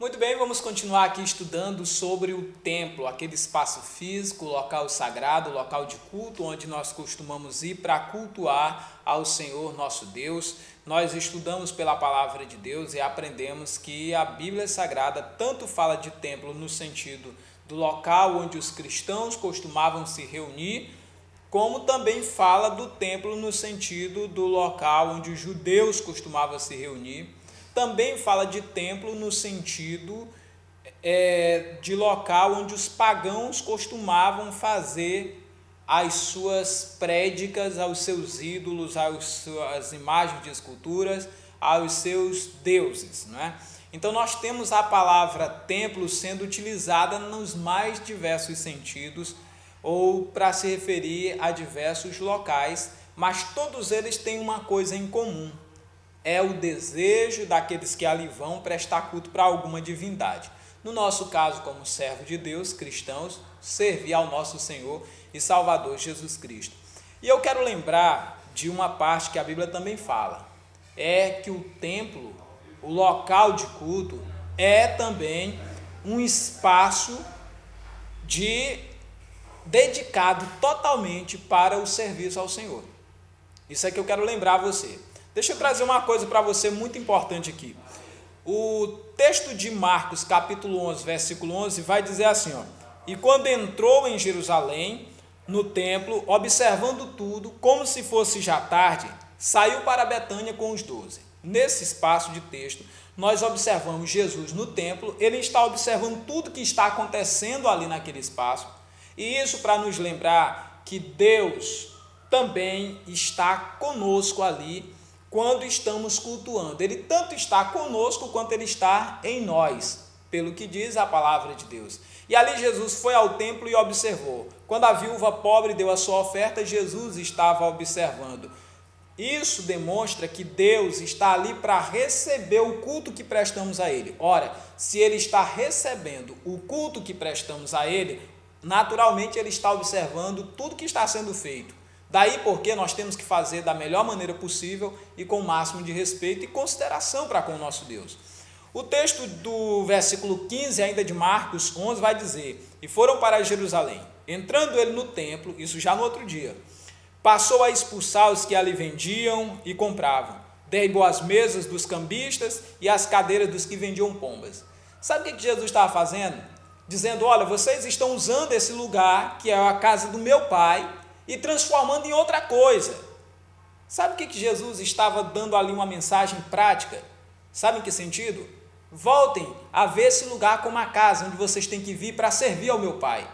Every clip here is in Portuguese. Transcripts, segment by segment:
Muito bem, vamos continuar aqui estudando sobre o templo, aquele espaço físico, local sagrado, local de culto, onde nós costumamos ir para cultuar ao Senhor nosso Deus. Nós estudamos pela palavra de Deus e aprendemos que a Bíblia Sagrada tanto fala de templo no sentido do local onde os cristãos costumavam se reunir, como também fala do templo no sentido do local onde os judeus costumavam se reunir. Também fala de templo no sentido de local onde os pagãos costumavam fazer as suas prédicas aos seus ídolos, às suas imagens de esculturas, aos seus deuses, não é? Então nós temos a palavra templo sendo utilizada nos mais diversos sentidos, ou para se referir a diversos locais, mas todos eles têm uma coisa em comum: é o desejo daqueles que ali vão prestar culto para alguma divindade. No nosso caso, como servo de Deus, cristãos, servir ao nosso Senhor e Salvador Jesus Cristo. E eu quero lembrar de uma parte que a Bíblia também fala, é que o templo, o local de culto, é também um espaço dedicado totalmente para o serviço ao Senhor. Isso é que eu quero lembrar a você. Deixa eu trazer uma coisa para você muito importante aqui. O texto de Marcos, capítulo 11, versículo 11, vai dizer assim, e quando entrou em Jerusalém, no templo, observando tudo, como se fosse já tarde, saiu para Betânia com os 12. Nesse espaço de texto, nós observamos Jesus no templo, ele está observando tudo que está acontecendo ali naquele espaço, e isso para nos lembrar que Deus também está conosco ali, quando estamos cultuando. Ele tanto está conosco quanto ele está em nós, pelo que diz a palavra de Deus. E ali Jesus foi ao templo e observou. Quando a viúva pobre deu a sua oferta, Jesus estava observando. Isso demonstra que Deus está ali para receber o culto que prestamos a Ele. Ora, se Ele está recebendo o culto que prestamos a Ele, naturalmente Ele está observando tudo que está sendo feito. Daí porque nós temos que fazer da melhor maneira possível e com o máximo de respeito e consideração para com o nosso Deus. O texto do versículo 15, ainda de Marcos 11, vai dizer, e foram para Jerusalém. Entrando ele no templo, isso já no outro dia, passou a expulsar os que ali vendiam e compravam. Derribou as mesas dos cambistas e as cadeiras dos que vendiam pombas. Sabe o que Jesus estava fazendo? Dizendo, olha, vocês estão usando esse lugar, que é a casa do meu pai, e transformando em outra coisa. Sabe o que Jesus estava dando ali uma mensagem prática? Sabe em que sentido? Voltem a ver esse lugar como a casa onde vocês têm que vir para servir ao meu Pai,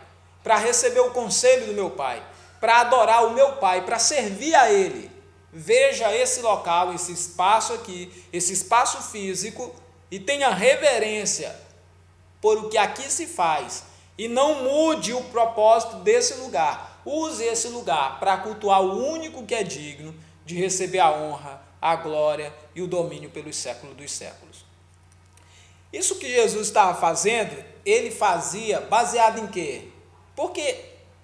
para receber o conselho do meu Pai, para adorar o meu Pai, para servir a Ele. Veja esse local, esse espaço aqui, esse espaço físico, e tenha reverência por o que aqui se faz, e não mude o propósito desse lugar. Use esse lugar para cultuar o único que é digno de receber a honra, a glória e o domínio pelos séculos dos séculos. Isso que Jesus estava fazendo, ele fazia baseado em quê? Porque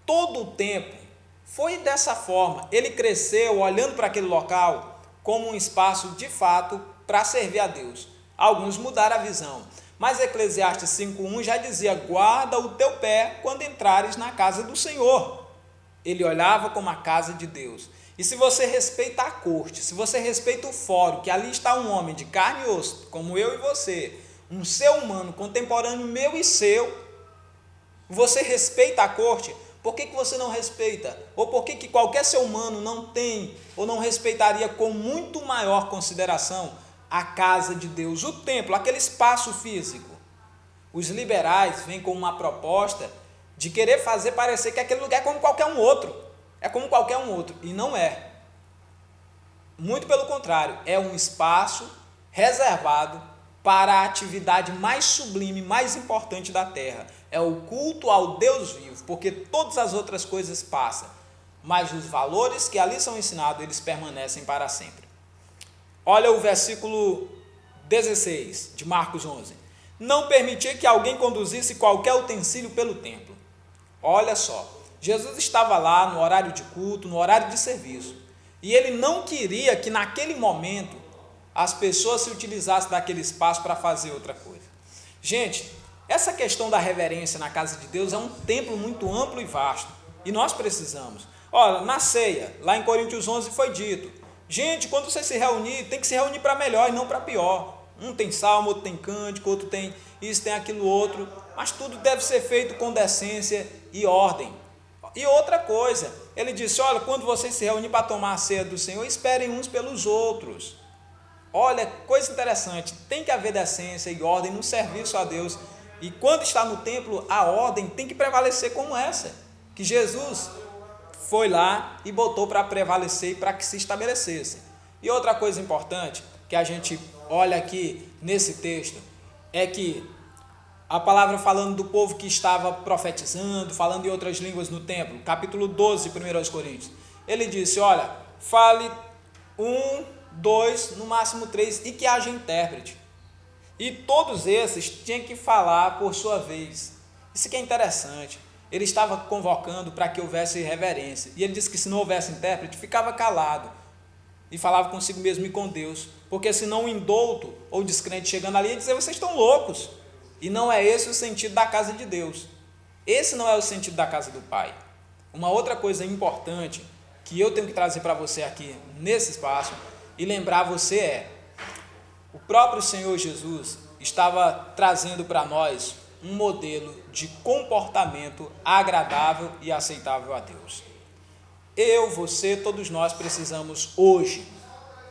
todo o tempo foi dessa forma. Ele cresceu olhando para aquele local como um espaço de fato para servir a Deus. Alguns mudaram a visão, mas Eclesiastes 5:1 já dizia, guarda o teu pé quando entrares na casa do Senhor. Ele olhava como a casa de Deus. E se você respeita a corte, se você respeita o fórum, que ali está um homem de carne e osso, como eu e você, um ser humano contemporâneo meu e seu, você respeita a corte, por que você não respeita? Ou por que qualquer ser humano não tem, ou não respeitaria com muito maior consideração a casa de Deus, o templo, aquele espaço físico? Os liberais vêm com uma proposta de querer fazer parecer que aquele lugar é como qualquer um outro. É como qualquer um outro. E não é. Muito pelo contrário. É um espaço reservado para a atividade mais sublime, mais importante da terra. É o culto ao Deus vivo. Porque todas as outras coisas passam. Mas os valores que ali são ensinados, eles permanecem para sempre. Olha o versículo 16 de Marcos 11. Não permitia que alguém conduzisse qualquer utensílio pelo templo. Olha só, Jesus estava lá no horário de culto, no horário de serviço, e ele não queria que naquele momento as pessoas se utilizassem daquele espaço para fazer outra coisa. Gente, essa questão da reverência na casa de Deus é um templo muito amplo e vasto, e nós precisamos. Olha, na ceia, lá em Coríntios 11 foi dito, gente, quando você se reunir, tem que se reunir para melhor e não para pior. Um tem salmo, outro tem cântico, outro tem isso, tem aquilo outro, mas tudo deve ser feito com decência e ordem. E outra coisa, ele disse, olha, quando vocês se reunirem para tomar a ceia do Senhor, esperem uns pelos outros. Olha, coisa interessante, tem que haver decência e ordem no serviço a Deus. E quando está no templo, a ordem tem que prevalecer como essa, que Jesus foi lá e botou para prevalecer e para que se estabelecesse. E outra coisa importante que a gente olha aqui nesse texto é que a palavra falando do povo que estava profetizando, falando em outras línguas no templo, capítulo 12, 1 Coríntios, ele disse, olha, fale 1, 2, no máximo 3, e que haja intérprete. E todos esses tinham que falar por sua vez. Isso que é interessante. Ele estava convocando para que houvesse reverência. E ele disse que se não houvesse intérprete, ficava calado. E falava consigo mesmo e com Deus. Porque senão um indouto ou descrente chegando ali ia dizer, vocês estão loucos. E não é esse o sentido da casa de Deus. Esse não é o sentido da casa do Pai. Uma outra coisa importante que eu tenho que trazer para você aqui nesse espaço e lembrar você é, o próprio Senhor Jesus estava trazendo para nós um modelo de comportamento agradável e aceitável a Deus. Eu, você, todos nós precisamos hoje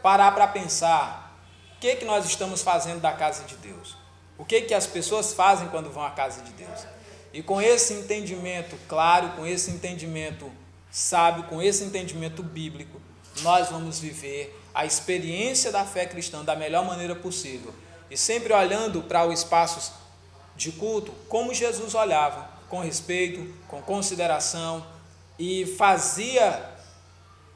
parar para pensar o que nós estamos fazendo da casa de Deus. O que as pessoas fazem quando vão à casa de Deus. E com esse entendimento claro, com esse entendimento sábio, com esse entendimento bíblico, nós vamos viver a experiência da fé cristã da melhor maneira possível. E sempre olhando para os espaços de culto, como Jesus olhava, com respeito, com consideração, e fazia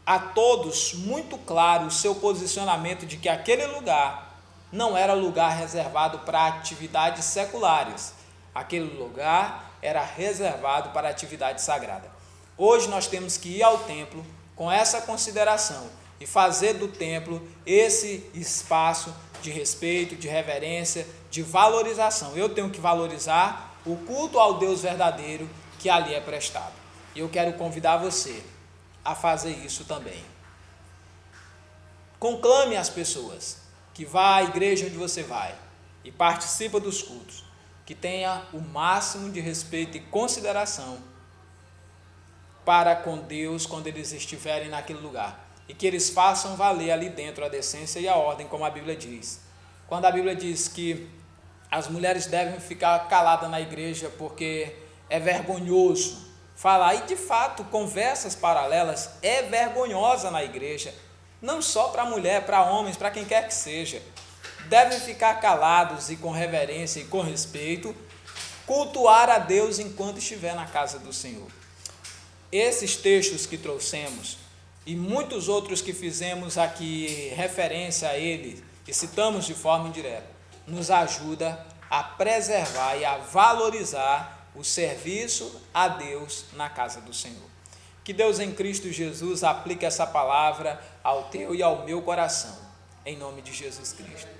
a todos muito claro o seu posicionamento de que aquele lugar não era lugar reservado para atividades seculares. Aquele lugar era reservado para atividade sagrada. Hoje nós temos que ir ao templo com essa consideração e fazer do templo esse espaço de respeito, de reverência, de valorização. Eu tenho que valorizar o culto ao Deus verdadeiro que ali é prestado. E eu quero convidar você a fazer isso também. Conclame as pessoas que vá à igreja onde você vai e participa dos cultos, que tenha o máximo de respeito e consideração para com Deus quando eles estiverem naquele lugar. E que eles façam valer ali dentro a decência e a ordem, como a Bíblia diz. Quando a Bíblia diz que as mulheres devem ficar caladas na igreja porque é vergonhoso falar, e de fato, conversas paralelas é vergonhosa na igreja, não só para mulher, para homens, para quem quer que seja. Devem ficar calados e com reverência e com respeito, cultuar a Deus enquanto estiver na casa do Senhor. Esses textos que trouxemos e muitos outros que fizemos aqui referência a ele e citamos de forma indireta, nos ajuda a preservar e a valorizar o serviço a Deus na casa do Senhor. Que Deus em Cristo Jesus aplique essa palavra ao teu e ao meu coração, em nome de Jesus Cristo.